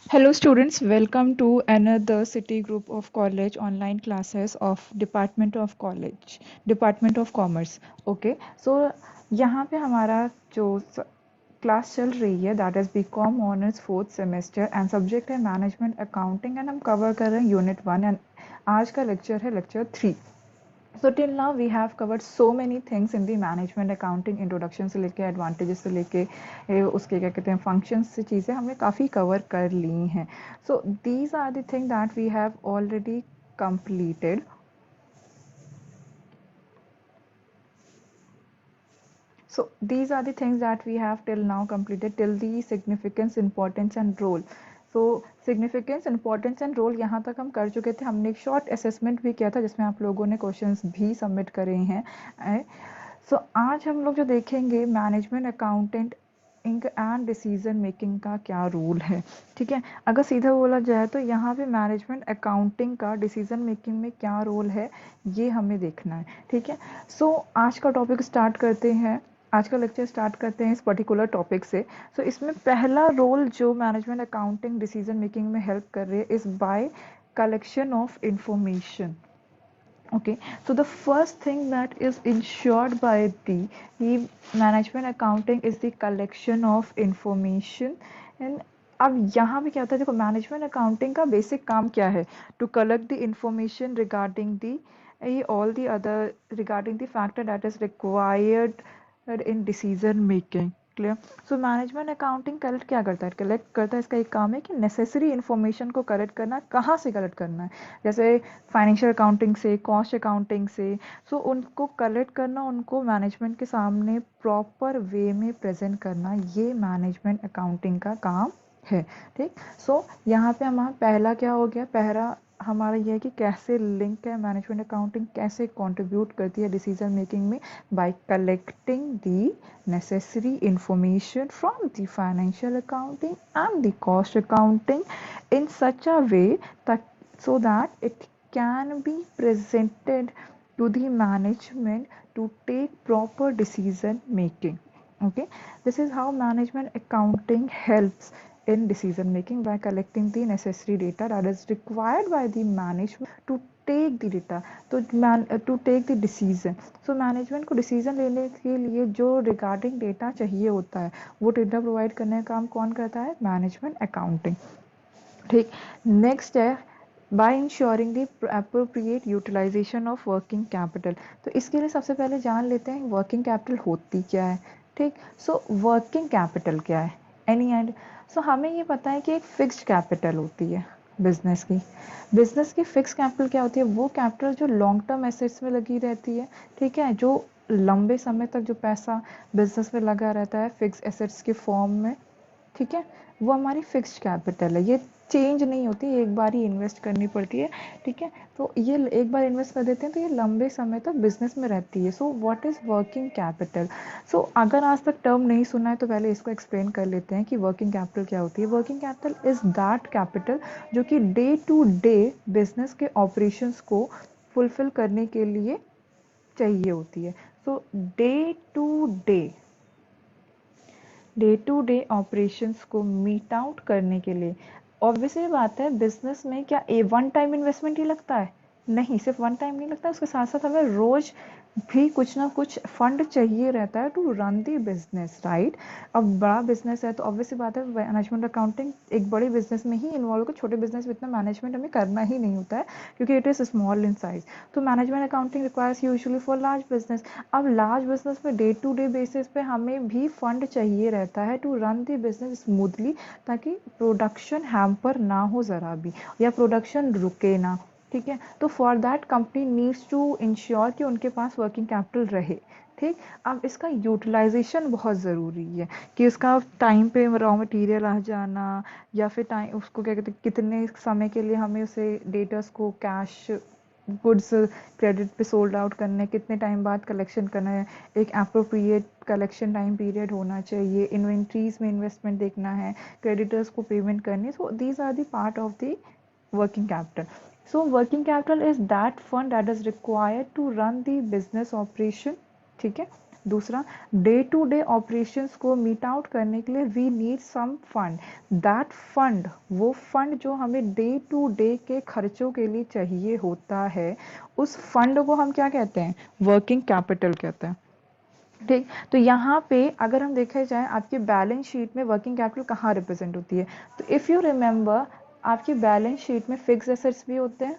Hello students, welcome to another City Group of College online classes of Department of Commerce. Okay, so यहाँ पे हमारा जो class चल रही है that is BCom honours fourth semester and subject है management accounting and हम cover कर रहे हैं यूनिट 1 एंड आज का लेक्चर है lecture 3. So till now we have covered so many things in the management accounting introduction से लेके advantages से लेके उसके क्या कहते हैं functions से चीज़ें हमने काफ़ी cover कर ली हैं. So these are the things that we have already completed. So these are the things that we have till now completed till the significance, importance and role. So significance, importance and role यहाँ तक हम कर चुके थे. हमने एक short assessment भी किया था जिसमें आप लोगों ने questions भी submit करे हैं. सो आज हम लोग जो देखेंगे management accountant inc and decision making का क्या रूल है. ठीक है, अगर सीधा बोला जाए तो यहाँ पे मैनेजमेंट अकाउंटिंग का डिसीजन मेकिंग में क्या रोल है ये हमें देखना है. ठीक है, सो आज का टॉपिक स्टार्ट करते हैं. आज का लेक्चर स्टार्ट करते हैं इस पर्टिकुलर टॉपिक से. सो इसमें पहला रोल जो मैनेजमेंट अकाउंटिंग डिसीजन मेकिंग में हेल्प कर रही है is by collection of information. Okay, so the first thing that is ensured by the management accounting is the collection of information. And अब यहाँ पे क्या होता है, देखो मैनेजमेंट अकाउंटिंग का बेसिक काम क्या है, to collect the information regarding the all the other regarding the factor that is required in decision making. Clear. So management accounting collect क्या करता है, कलेक्ट करता है, इसका एक काम है कि नेसेसरी इन्फॉर्मेशन को कलेक्ट करना. कहाँ से कलेक्ट करना है, जैसे फाइनेंशियल अकाउंटिंग से, कॉस्ट अकाउंटिंग से. सो उनको कलेक्ट करना, उनको मैनेजमेंट के सामने प्रॉपर वे में प्रेजेंट करना, ये मैनेजमेंट अकाउंटिंग का काम है. ठीक, सो यहाँ पे हमारा पहला क्या हो गया, पहला हमारा यह है कि कैसे लिंक है मैनेजमेंट अकाउंटिंग, कैसे कंट्रीब्यूट करती है डिसीजन मेकिंग में, bye collecting the necessary information from the financial accounting and the cost accounting in such a way that so that it can be presented to the management to take proper decision making. Okay, this is how management accounting helps in decision making by collecting the necessary data that is required by the management to take the data, to take the decision. So management को decision लेने के लिए जो regarding data चाहिए होता है वो data provide करने का काम कौन करता है, management accounting. ठीक, नेक्स्ट है by ensuring the appropriate utilisation of working capital. तो इसके लिए सबसे पहले जान लेते हैं वर्किंग कैपिटल होती क्या है. ठीक, सो वर्किंग कैपिटल क्या है, एनी एंड. सो हमें ये पता है कि एक फिक्स्ड कैपिटल होती है बिजनेस की. बिजनेस की फिक्स कैपिटल क्या होती है, वो कैपिटल जो लॉन्ग टर्म एसेट्स में लगी रहती है. ठीक है, जो लंबे समय तक जो पैसा बिजनेस में लगा रहता है फिक्स एसेट्स के फॉर्म में. ठीक है, वो हमारी फिक्स्ड कैपिटल है, ये चेंज नहीं होती, एक बार ही इन्वेस्ट करनी पड़ती है. ठीक है, तो ये एक बार इन्वेस्ट कर देते हैं तो ये लंबे समय तक बिजनेस में रहती है. So what is working capital. So अगर आज तक टर्म नहीं सुना है तो पहले इसको एक्सप्लेन कर लेते हैं कि वर्किंग कैपिटल क्या होती है. Working capital is that capital जो कि डे टू डे बिजनेस के ऑपरेशंस को फुलफिल करने के लिए चाहिए होती है. सो डे टू डे ऑपरेशंस को मीट आउट करने के लिए, ऑब्वियसली बात है बिजनेस में क्या वन टाइम इन्वेस्टमेंट ही लगता है, नहीं, सिर्फ वन टाइम नहीं लगता, उसके साथ साथ हमें रोज भी कुछ ना कुछ फंड चाहिए रहता है to run the business, right. अब बड़ा बिजनेस है तो ऑब्वियसली बात है मैनेजमेंट अकाउंटिंग एक बड़े बिजनेस में ही इन्वॉल्व होकर, छोटे बिजनेस में इतना मैनेजमेंट हमें करना ही नहीं होता है क्योंकि it is small in size. तो management accounting requires usually for large business. अब लार्ज बिजनेस में डे टू डे बेसिस पे हमें भी फंड चाहिए रहता है to run the business smoothly, ताकि प्रोडक्शन हैम्पर ना हो ज़रा भी, या प्रोडक्शन रुके ना. ठीक है, तो for that company needs to ensure कि उनके पास वर्किंग कैपिटल रहे. ठीक, अब इसका यूटिलाइजेशन बहुत ज़रूरी है कि उसका टाइम पे रॉ मटेरियल आ जाना, या फिर टाइम उसको क्या कहते हैं कितने समय के लिए हमें उसे डेटर्स को कैश गुड्स क्रेडिट पे सोल्ड आउट करने, कितने टाइम बाद कलेक्शन करना है, एक अप्रोप्रिएट कलेक्शन टाइम पीरियड होना चाहिए, इन्वेंट्रीज में इन्वेस्टमेंट देखना है, क्रेडिटर्स को पेमेंट करनी. So these are the part of the working capital. So working capital is that fund that is required to run the business operation. ठीक है, दूसरा, डे टू डे ऑपरेशंस को meet out करने के लिए we need some fund. That fund, वो fund जो हमें डे टू डे के खर्चों के लिए चाहिए होता है, उस फंड को हम क्या कहते हैं? वर्किंग कैपिटल कहते हैं। ठीक, तो यहाँ पे अगर हम देखा जाए आपकी बैलेंस शीट में वर्किंग कैपिटल कहाँ रिप्रेजेंट होती है, तो इफ़ यू रिमेंबर आपकी बैलेंस शीट में फिक्स एसेट्स भी होते हैं।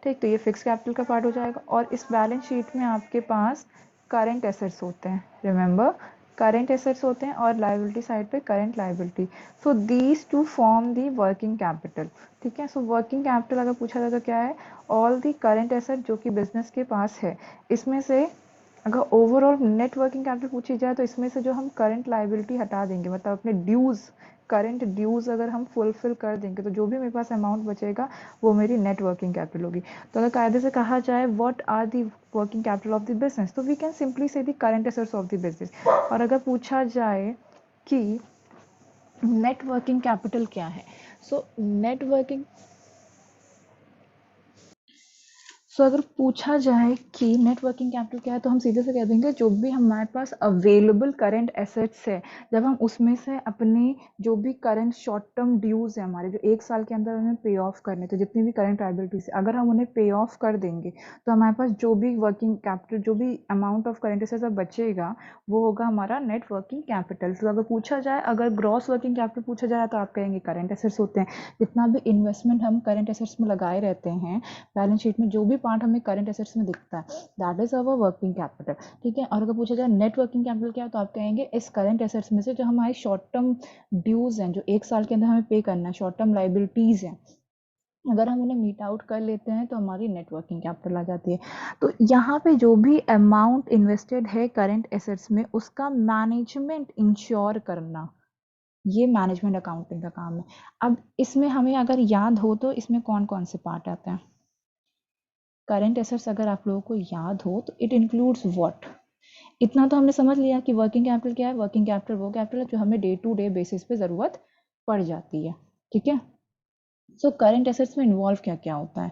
ठीक, तो ये फिक्स कैपिटल का पार्ट हो जाएगा, और इस बैलेंस शीट में आपके पास करंट एसेट्स होते हैं। रिमेंबर, करंट एसेट्स होते हैं और लायबिलिटी साइड पे current liability. So these two form the working capital. ठीक है, सो वर्किंग कैपिटल अगर पूछा जाए तो क्या है? ऑल दी करंट एसेट जो कि बिजनेस के पास है, इसमें से अगर ओवरऑल नेट वर्किंग कैपिटल पूछी जाए तो इसमें से जो हम करंट लायबिलिटी हटा देंगे, मतलब अपने ड्यूज, करंट ड्यूज अगर हम फुलफिल कर देंगे, तो जो भी मेरे पास अमाउंट बचेगा वो मेरी नेट वर्किंग कैपिटल होगी। तो अगर कायदे से कहा जाए what are the working capital of the business, तो we can simply say the current assets of the business. और अगर पूछा जाए कि नेट वर्किंग कैपिटल क्या है, सो नेट वर्किंग, सो अगर पूछा जाए कि नेट वर्किंग कैपिटल क्या है, तो हम सीधे से कह देंगे जो भी हमारे पास अवेलेबल करंट एसेट्स है, जब हम उसमें से अपने जो भी करंट शॉर्ट टर्म ड्यूज है हमारे, जो एक साल के अंदर हमें पे ऑफ करने, तो जितनी भी करंट लायबिलिटीज है अगर हम उन्हें पे ऑफ कर देंगे, तो हमारे पास जो भी वर्किंग कैपिटल, जो भी अमाउंट ऑफ करंट एसेट्स बचेगा, वो होगा हमारा नेट वर्किंग कैपिटल। तो अगर पूछा जाए, अगर ग्रॉस वर्किंग कैपिटल पूछा जाए, तो आप कहेंगे करंट एसेट्स होते हैं, जितना भी इन्वेस्टमेंट हम करंट एसेट्स में लगाए रहते हैं, बैलेंस शीट में जो भी पार्ट हमें करंट एसेट्स में दिखता है, that is our working capital. ठीक है, और अगर पूछा जाए नेट वर्किंग कैपिटल क्या है, तो आप कहेंगे इस करंट एसेट्स में से जो हमारे शॉर्ट टर्म ड्यूज हैं, जो एक साल के अंदर हमें पे करना है, शॉर्ट टर्म लाइबिलिटीज हैं, अगर हम उन्हें मीट आउट कर लेते हैं तो हमारी नेट वर्किंग कैपिटल आ जाती है। तो यहाँ पे जो भी अमाउंट इन्वेस्टेड है करंट एसेट्स में, उसका मैनेजमेंट इंश्योर करना, ये मैनेजमेंट अकाउंटिंग का काम है। अब इसमें हमें अगर याद हो तो इसमें कौन कौन से पार्ट आते हैं? करंट एसेट्स अगर आप लोगों को याद हो तो इट इंक्लूड्स व्हाट? इतना तो हमने समझ लिया कि वर्किंग कैपिटल क्या है। वर्किंग कैपिटल वो कैपिटल है जो हमें डे टू डे बेसिस पे ज़रूरत पड़ जाती है। ठीक है, सो करंट एसेट्स में इन्वॉल्व क्या क्या होता है?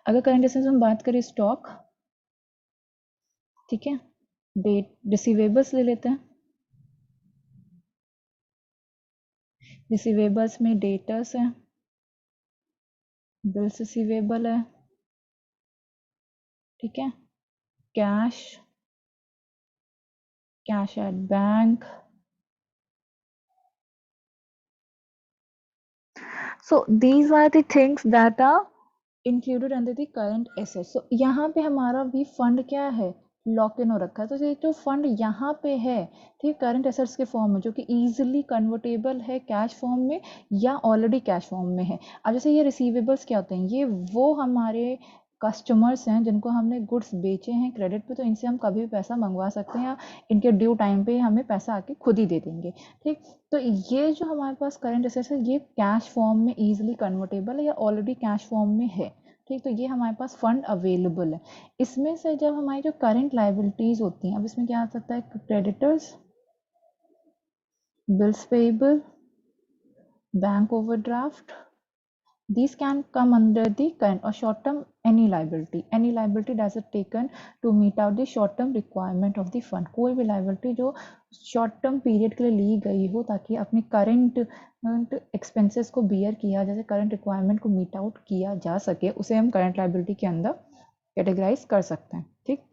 अगर करंट एसेट्स में हम बात करें, स्टॉक, ठीक है, डेट, रिसीवेबल्स ले लेते हैं, रिसीवेबल्स में डेटर्स है, बिल्स रिसीवेबल है, ठीक है, cash, cash at bank. So these are the things that are included under the current assets. So यहाँ पे हमारा भी फंड क्या है? लॉक इन हो रखा है। तो ये जो फंड यहाँ पे है, ठीक, करंट एसेट्स के फॉर्म में, जो कि इजीली कन्वर्टेबल है कैश फॉर्म में या ऑलरेडी कैश फॉर्म में है। अब जैसे ये रिसीवेबल्स क्या होते हैं? ये वो हमारे कस्टमर्स हैं जिनको हमने गुड्स बेचे हैं क्रेडिट पे, तो इनसे हम कभी भी पैसा मंगवा सकते हैं या इनके ड्यू टाइम पे हमें पैसा आके खुद ही दे देंगे। ठीक, तो ये जो हमारे पास करंट एसेट्स है, ये कैश फॉर्म में इजीली कन्वर्टेबल है या ऑलरेडी कैश फॉर्म में है। ठीक, तो ये हमारे पास फंड अवेलेबल है। इसमें से जब हमारी जो करंट लाइबिलिटीज होती हैं, अब इसमें क्या आ सकता है? Creditors, bills payable, bank overdraft, these can come under the current or short term any liability that is taken to meet out the short term requirement of the fund। कोई भी liability जो short term period के लिए ली गई हो ताकि अपने current expenses को bear किया, जैसे current requirement को meet out किया जा सके, उसे हम current liability के अंदर categorize कर सकते हैं। ठीक,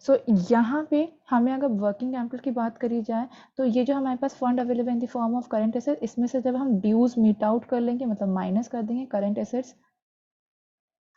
सो यहाँ पे हमें अगर वर्किंग कैपिटल की बात करी जाए, तो ये जो हमारे पास fund available in the form of current assets, इसमें से जब हम ड्यूज मीट आउट कर लेंगे, मतलब माइनस कर देंगे current assets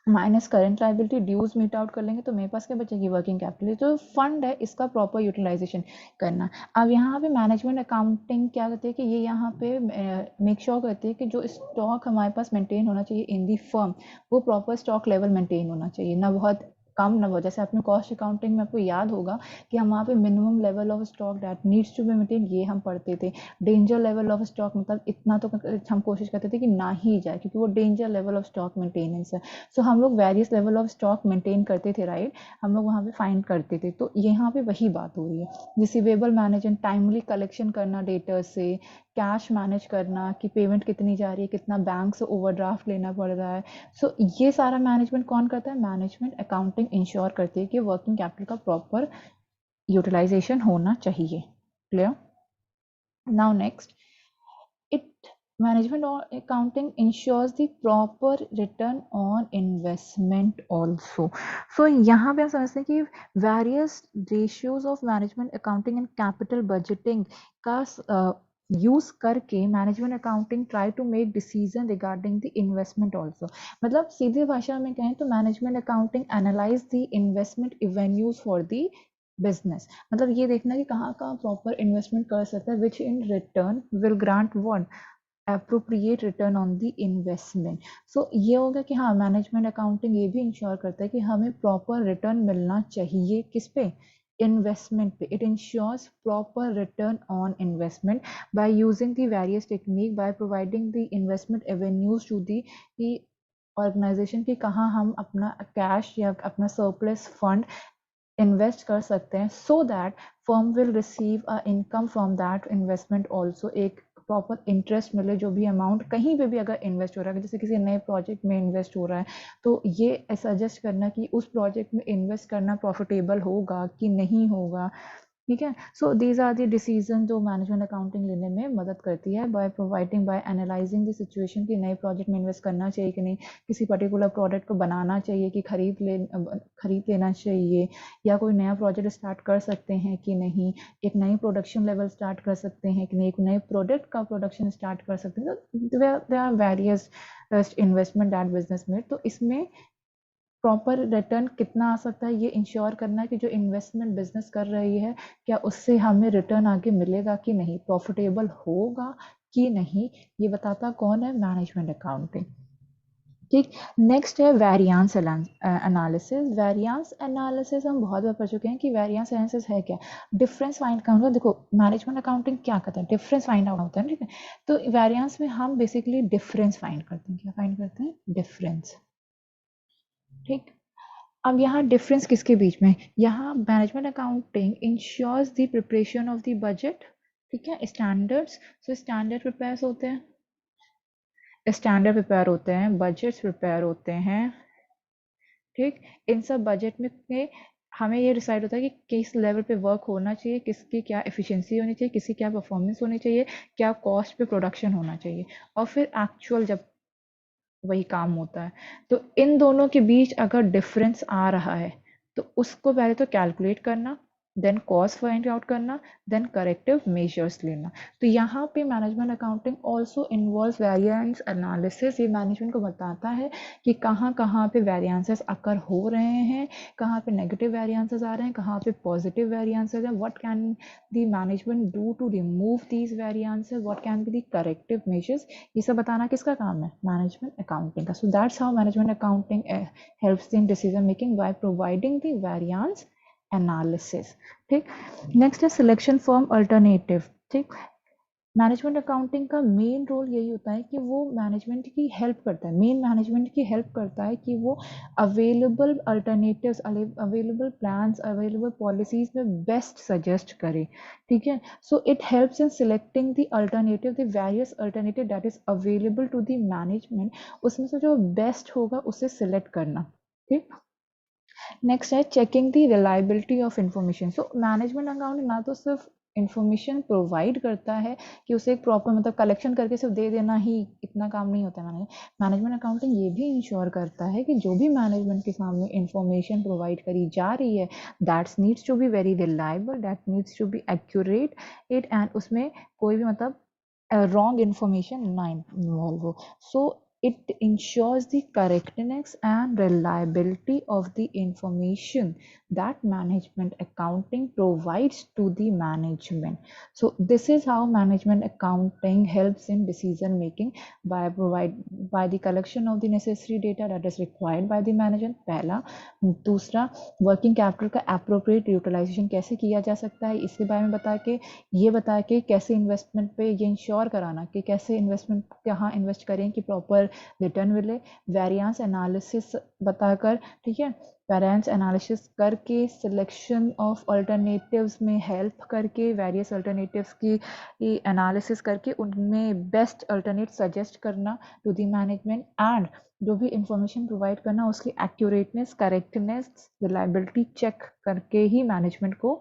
minus current liability, dues meet out कर लेंगे, तो मेरे पास क्या बचेगी? Working capital. जो फंड है इसका प्रॉपर यूटिलाइजेशन करना। अब यहाँ पे मैनेजमेंट अकाउंटिंग क्या करती है कि ये यहाँ पे मेक श्योर करती है कि जो स्टॉक हमारे पास मेंटेन होना चाहिए इन दी फर्म, वो प्रॉपर स्टॉक लेवल मेंटेन होना चाहिए, ना बहुत कम ना बहुत। जैसे आपने कॉस्ट अकाउंटिंग में आपको याद होगा कि हम वहाँ पे minimum level of stock that needs to be maintain, ये हम पढ़ते थे। डेंजर लेवल ऑफ स्टॉक, मतलब इतना तो हम कोशिश करते थे कि ना ही जाए, क्योंकि वो danger level of stock maintenance है। सो हम लोग various level of stock maintain करते थे, राइट, हम लोग वहाँ पे फाइंड करते थे। तो यहाँ पे वही बात हो रही है। रिसीवेबल मैनेजमेंट, टाइमली कलेक्शन करना डेटर से, कैश मैनेज करना कि पेमेंट कितनी जा रही है, कितना बैंक से ओवरड्राफ्ट लेना पड़ रहा है। सो ये सारा मैनेजमेंट कौन करता है? मैनेजमेंट अकाउंटिंग इंश्योर करती है कि वर्किंग कैपिटल का प्रॉपर यूटिलाइजेशन होना चाहिए। Clear? Now next, it management or accounting ensures the proper return on investment also. So यहाँ पे हम समझते हैं कि various ratios of management accounting and capital budgeting का यूज करके management accounting try to make decision regarding the investment also. मतलब सीधे भाषा में कहें तो management accounting analyse the investment avenues for the business. मतलब ये देखना कि कहाँ कहाँ प्रॉपर इन्वेस्टमेंट कर सकता है which in return will grant what appropriate return on the investment। so ये होगा कि हाँ मैनेजमेंट अकाउंटिंग ये भी इंश्योर करता है कि हमें प्रॉपर रिटर्न मिलना चाहिए किस पे, इन्वेस्टमेंट पे। It ensures proper return on investment by using the various technique by providing the investment avenues to the organisation की कहाँ हम अपना कैश या अपना सरप्लस फंड इन्वेस्ट कर सकते हैं so that firm will receive a income from that investment also. एक प्रॉपर इंटरेस्ट मिले जो भी अमाउंट कहीं पे भी अगर इन्वेस्ट हो रहा है, जैसे किसी नए प्रोजेक्ट में इन्वेस्ट हो रहा है तो ये सजेस्ट करना कि उस प्रोजेक्ट में इन्वेस्ट करना प्रॉफिटेबल होगा कि नहीं होगा। ठीक है। So these are the decision जो मैनेजमेंट अकाउंटिंग लेने में मदद करती है बाय एनालाइजिंग द सिचुएशन कि नए प्रोजेक्ट में इन्वेस्ट करना चाहिए कि नहीं, किसी पर्टिकुलर प्रोडक्ट को बनाना चाहिए कि खरीद लेना चाहिए, या कोई नया प्रोजेक्ट स्टार्ट कर सकते हैं कि नहीं, एक नई प्रोडक्शन लेवल स्टार्ट कर सकते हैं कि नहीं, एक नए प्रोडक्ट का प्रोडक्शन स्टार्ट कर सकते हैं। तो there are various investment that business में। तो इसमें प्रॉपर रिटर्न कितना आ सकता है ये इंश्योर करना है कि जो इन्वेस्टमेंट बिजनेस कर रही है क्या उससे हमें रिटर्न आगे मिलेगा कि नहीं, प्रॉफिटेबल होगा कि नहीं, ये बताता कौन है, मैनेजमेंट अकाउंटिंग। ठीक। नेक्स्ट है वेरियांस एनालिसिस। वेरियांस एनालिसिस हम बहुत बार पढ़ चुके हैं कि वेरियांस एनालिसिस है क्या, डिफरेंस फाइंड करना। देखो मैनेजमेंट अकाउंटिंग क्या करता है, डिफरेंस फाइंड आउट होता है। ठीक है। तो वेरियांस में हम बेसिकली डिफरेंस फाइंड करते हैं। क्या फाइंड करते हैं, डिफरेंस। ठीक। अब यहाँ डिफरेंस किसके बीच में, यहाँ management accounting ensures the preparation of the budget. ठीक है, स्टैंडर्ड्स। सो स्टैंडर्ड प्रिपेयर होते हैं, बजट्स प्रिपेयर होते हैं। ठीक। इन सब बजट में हमें ये डिसाइड होता है कि किस लेवल पे वर्क होना चाहिए, किसकी क्या एफिशिएंसी होनी चाहिए, किसी क्या परफॉर्मेंस होनी चाहिए, क्या कॉस्ट पे प्रोडक्शन होना चाहिए, और फिर एक्चुअल जब वही काम होता है तो इन दोनों के बीच अगर डिफरेंस आ रहा है तो उसको पहले तो कैलकुलेट करना, देन कॉस्ट फाइंड आउट करना, देन करेक्टिव मेजर्स लेना। तो यहाँ पे management accounting also involve variance analysis. ये मैनेजमेंट को बताता है कि कहाँ कहाँ पे वेरिएंसेस अकर हो रहे हैं, कहाँ पे नेगेटिव वेरिएंसेस आ रहे हैं, कहाँ पे पॉजिटिव वेरिएंसेस हैं, what can the management do to remove these variances, what can be the corrective measures. ये सब बताना किसका काम है, मैनेजमेंट अकाउंटिंग का। So that's how management accounting helps in decision making by providing the variance analysis. ठीक। Next है selection form alternative. ठीक। मैनेजमेंट अकाउंटिंग का मेन रोल यही होता है कि वो मैनेजमेंट की हेल्प करता है, मेन मैनेजमेंट की हेल्प करता है कि वो available alternatives, available plans, available policies में बेस्ट सजेस्ट करे। ठीक है। So it helps in selecting the alternative, the various alternative that is available to the management, उसमें से जो बेस्ट होगा उसे सिलेक्ट करना। ठीक। नेक्स्ट है checking the reliability of information. So management accounting ना तो सिर्फ इंफॉर्मेशन प्रोवाइड करता है कि उसे एक प्रॉपर मतलब कलेक्शन करके सिर्फ दे देना ही इतना काम नहीं होता है। मैनेजमेंट अकाउंटिंग ये भी इंश्योर करता है कि जो भी मैनेजमेंट के सामने इंफॉर्मेशन प्रोवाइड करी जा रही है that's needs to be very reliable, that needs to be accurate it, and उसमें कोई भी मतलब रॉन्ग इंफॉर्मेशन ना इन्वॉल्व हो। सो it ensures the correctness and reliability of the information that management accounting provides to the management. So this is how management accounting helps in decision making by the collection of the necessary data that is required by the management, पहला। दूसरा, working capital का appropriate utilisation कैसे किया जा सकता है इसके बारे में बता के कैसे इन्वेस्टमेंट पे ये इंश्योर कराना कि कैसे इन्वेस्टमेंट कहाँ इन्वेस्ट करें कि प्रॉपर रिटर्न मिले। वेरिएंस एनालिसिस बताकर, ठीक है, वेरिएंस एनालिसिस करके सिलेक्शन ऑफ अल्टरनेटिव्स में हेल्प करके, वेरियस अल्टरनेटिव्स की एनालिसिस करके उनमें बेस्ट अल्टरनेट सजेस्ट करना टू द मैनेजमेंट, एंड जो भी इंफॉर्मेशन प्रोवाइड करना उसकी एक्यूरेटनेस, करेक्टनेस, रिलायबिलिटी चेक करके ही मैनेजमेंट को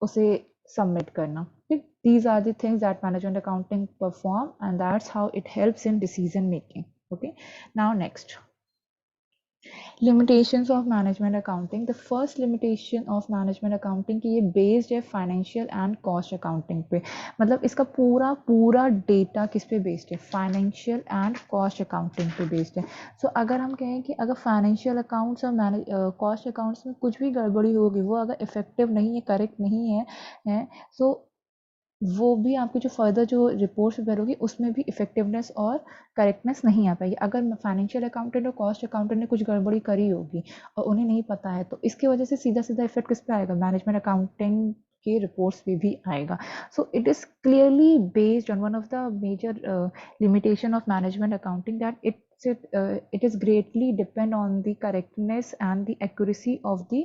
उसे सबमिट करना। ठीक, these are the things that management accounting perform and that's how it helps in decision making. Okay, now next, limitations of management accounting। the first limitation of management accounting कि ये based है financial and cost accounting पे। मतलब इसका पूरा पूरा data किस पे बेस्ड है? फाइनेंशियल एंड कॉस्ट अकाउंटिंग पे बेस्ड है। सो अगर हम कहें कि अगर फाइनेंशियल अकाउंट्स और कॉस्ट अकाउंट्स में कुछ भी गड़बड़ी होगी, वो अगर इफेक्टिव नहीं है, करेक्ट नहीं है सो वो भी आपकी जो फर्दर जो रिपोर्ट्स प्रिपेयर होगी उसमें भी इफेक्टिवनेस और करेक्टनेस नहीं आ पाएगी। अगर फाइनेंशियल अकाउंटेंट और कॉस्ट अकाउंटेंट ने कुछ गड़बड़ी करी होगी और उन्हें नहीं पता है, तो इसकी वजह से सीधा सीधा इफेक्ट किस पे आएगा? मैनेजमेंट अकाउंटिंग के रिपोर्ट्स पे भी आएगा। So it is clearly based on one of the major limitation of management accounting that it is greatly depend on the correctness and the accuracy of the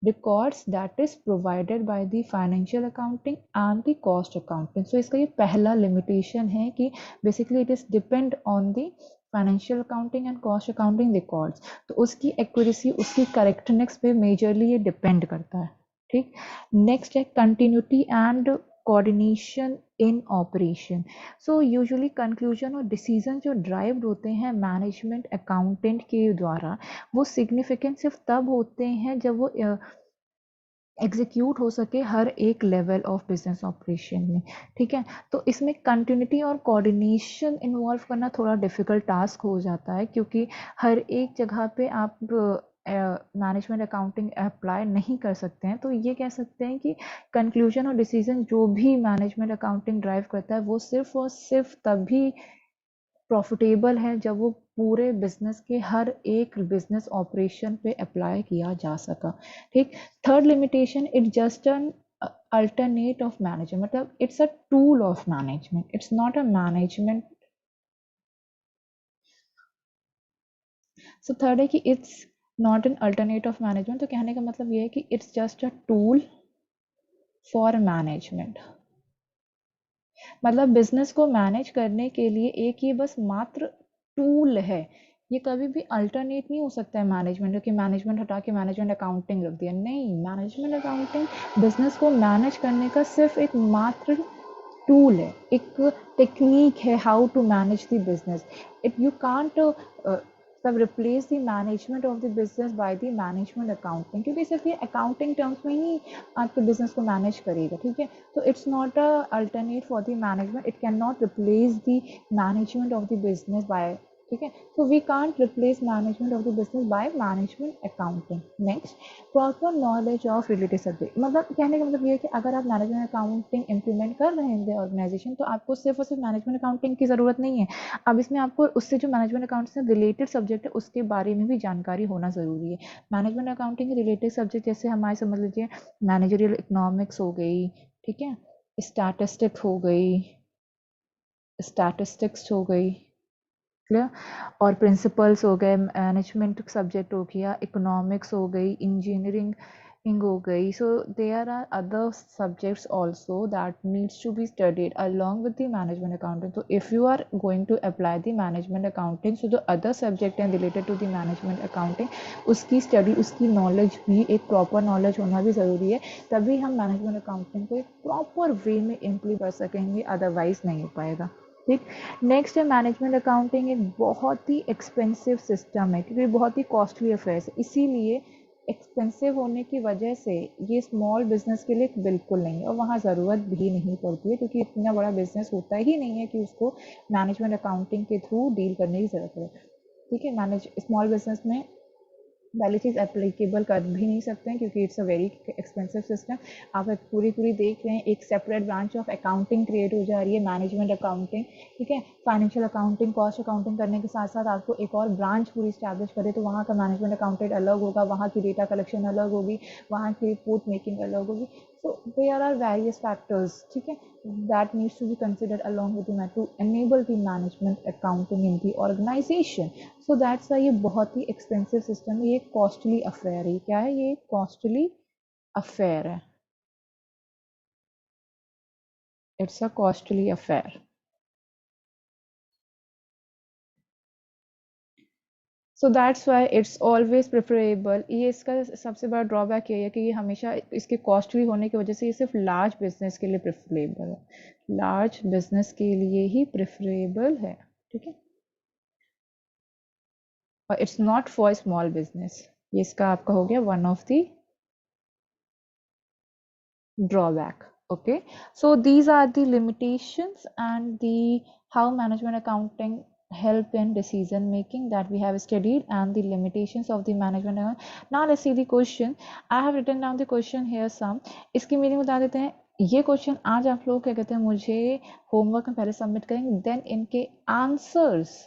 records that is provided by the financial accounting and the cost accounting। so इसका ये पहला limitation है कि basically it is depend on the financial accounting and cost accounting records. तो उसकी accuracy, उसकी correctness पे majorly ये डिपेंड करता है। ठीक, नेक्स्ट है continuity and coordination in operation. So usually conclusion और डिसीजन जो ड्राइव्ड होते हैं मैनेजमेंट अकाउंटेंट के द्वारा, वो सिग्निफिकेंट सिर्फ तब होते हैं जब वो एग्जीक्यूट हो सके हर एक लेवल ऑफ बिजनेस ऑपरेशन में। ठीक है, तो इसमें कंटिन्यूटी और कोऑर्डिनेशन इन्वॉल्व करना थोड़ा डिफिकल्ट टास्क हो जाता है, क्योंकि हर एक जगह पे आप मैनेजमेंट अकाउंटिंग अप्लाई नहीं कर सकते हैं। तो ये कह सकते हैं कि कंक्लूजन और डिसीजन जो भी मैनेजमेंट अकाउंटिंग ड्राइव करता है, वो सिर्फ और सिर्फ तभी प्रॉफिटेबल है जब वो पूरे बिजनेस के हर एक बिजनेस ऑपरेशन पे अप्लाई किया जा सका। ठीक, third limitation, it just an alternate of management. मतलब it's a tool of management, it's not a management. So third है कि it's not an alternate of management. तो कहने का मतलब ये है कि it's just a tool for management. मतलब बिजनेस को मैनेज करने के लिए एक ये बस मात्र टूल है। ये कभी भी अल्टरनेट नहीं हो सकता है मैनेजमेंट, कि मैनेजमेंट हटा के मैनेजमेंट अकाउंटिंग रख दिया। नहीं, मैनेजमेंट अकाउंटिंग बिजनेस को मैनेज करने का सिर्फ एक मात्र टूल है, एक टेक्निक है how to manage the business. It you can't sub replace the management of the business by the management accounting, क्योंकि सिर्फ ये अकाउंटिंग टर्म्स में ही आपके बिजनेस को मैनेज करेगा। ठीक है, तो it's not a alternate for the management, it can not replace the management of the business by. ठीक है, so we can't replace management of the business by management accounting। next, proper knowledge of related subject. मतलब कहने का मतलब ये है कि अगर आप मैनेजमेंट अकाउंटिंग इंप्लीमेंट कर रहे हैं ऑर्गेनाइजेशन, तो आपको सिर्फ और सिर्फ मैनेजमेंट अकाउंटिंग की ज़रूरत नहीं है। अब इसमें आपको उससे जो मैनेजमेंट अकाउंट से रिलेटेड सब्जेक्ट है उसके बारे में भी जानकारी होना ज़रूरी है। मैनेजमेंट अकाउंटिंग के रिलेटेड सब्जेक्ट जैसे हमारे समझ लीजिए मैनेजरियल इकोनॉमिक्स हो गई, ठीक है, स्टैटिस्टिक हो गई, स्टैटिस्टिक्स हो गई, क्लियर, और प्रिंसिपल्स हो गए, मैनेजमेंट सब्जेक्ट हो गया, इकोनॉमिक्स हो गई, इंजीनियरिंग हो गई। So there are other subjects also that needs to be studied along with the management accounting. तो if you are going to apply the management accounting, so the other subject and related to the management accounting, उसकी study, उसकी knowledge भी, एक proper knowledge होना भी ज़रूरी है। तभी हम मैनेजमेंट अकाउंटिंग को एक प्रॉपर वे में इम्प्लीमेंट कर सकेंगे, अदरवाइज नहीं हो पाएगा। ठीक, नेक्स्ट है मैनेजमेंट अकाउंटिंग एक बहुत ही एक्सपेंसिव सिस्टम है, क्योंकि बहुत ही कॉस्टली अफेयर्स है। इसीलिए एक्सपेंसिव होने की वजह से ये स्मॉल बिजनेस के लिए बिल्कुल नहीं है, और वहाँ ज़रूरत भी नहीं पड़ती है, क्योंकि इतना बड़ा बिजनेस होता ही नहीं है कि उसको मैनेजमेंट अकाउंटिंग के थ्रू डील करने की ज़रूरत है। ठीक है, स्मॉल बिजनेस में पहली चीज़ एप्लीकेबल कर भी नहीं सकते हैं, क्योंकि it's a very expensive system. आप पूरी पूरी देख रहे हैं, एक separate branch of accounting create हो जा रही है, मैनेजमेंट अकाउंटिंग। ठीक है, फाइनेंशियल अकाउंटिंग, कॉस्ट अकाउंटिंग करने के साथ साथ आपको एक और ब्रांच पूरी स्टैब्लिश करे, तो वहाँ का मैनेजमेंट अकाउंटेंट अलग होगा, वहाँ की डेटा कलेक्शन अलग होगी, वहाँ की रिपोर्ट मेकिंग अलग होगी। So there are various factors, ठीक है, that needs to be considered along with the to enable the management accounting in the organization। So that's why ये बहुत ही एक्सपेंसिव सिस्टम है, ये कॉस्टली अफेयर है। क्या है? ये कॉस्टली अफेयर है, it's a costly affair. So that's why it's always preferable. ये इसका सबसे बड़ा ड्रॉबैक ये है कि ये हमेशा इसके कॉस्टली होने की वजह से ये सिर्फ लार्ज बिजनेस के लिए प्रेफरेबल है, लार्ज बिजनेस के लिए ही प्रेफरेबल है, ठीक है, और it's not for small business. ये इसका आपका हो गया one of the drawback. Okay, so these are the limitations and the how management accounting help in decision making that we have studied, and the limitations of the management account. Now let's see the question. I have written down the question here some. इसकी meaning बता देते हैं। ये question आज आप लोग क्या कहते हैं मुझे होमवर्क में पहले सबमिट करेंगे, देन इनके आंसर्स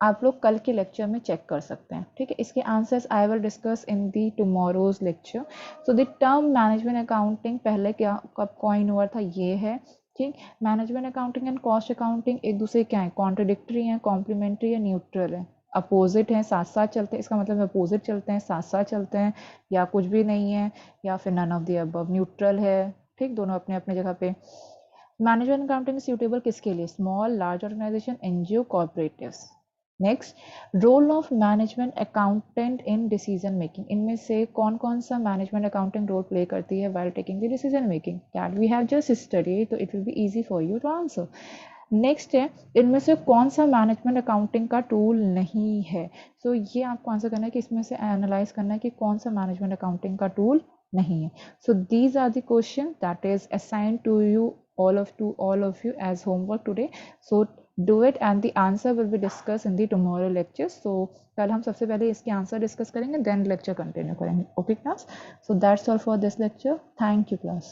आप लोग कल के लेक्चर में चेक कर सकते हैं, ठीक है। इसके answers I will discuss in the tomorrow's lecture. So the term management accounting पहले क्या कब कॉइन हुआ था, ये है, ठीक। Management accounting and cost accounting एक दूसरे क्या है, कॉन्ट्रडिक्टरी है, कॉम्प्लीमेंट्री है, न्यूट्रल है, अपोजिट है, साथ साथ चलते हैं। इसका मतलब अपोजिट चलते हैं, साथ साथ चलते हैं, या कुछ भी नहीं है, या फिर none of the above, neutral है, ठीक, दोनों अपने अपने जगह पे। मैनेजमेंट अकाउंटिंग सूटेबल किसके लिए, small large organisation, NGO, corporatives. Next, role of management accountant in decision making, इनमें से कौन कौन सा मैनेजमेंट अकाउंटेंट रोल प्ले करती है while taking the decision making, that we have just study, तो it will be easy for you to answer. Next है, इनमें से कौन सा मैनेजमेंट अकाउंटिंग का टूल नहीं है। सो ये आपको आंसर करना है कि इसमें से एनालाइज करना है कि कौन सा मैनेजमेंट अकाउंटिंग का टूल नहीं है। So these are the question that is assigned to you all of you as homework today. So do it and the answer will be discussed in the tomorrow lecture. So कल हम सबसे पहले इसके answer discuss करेंगे, then lecture continue करेंगे। Okay class, so that's all for this lecture. Thank you class.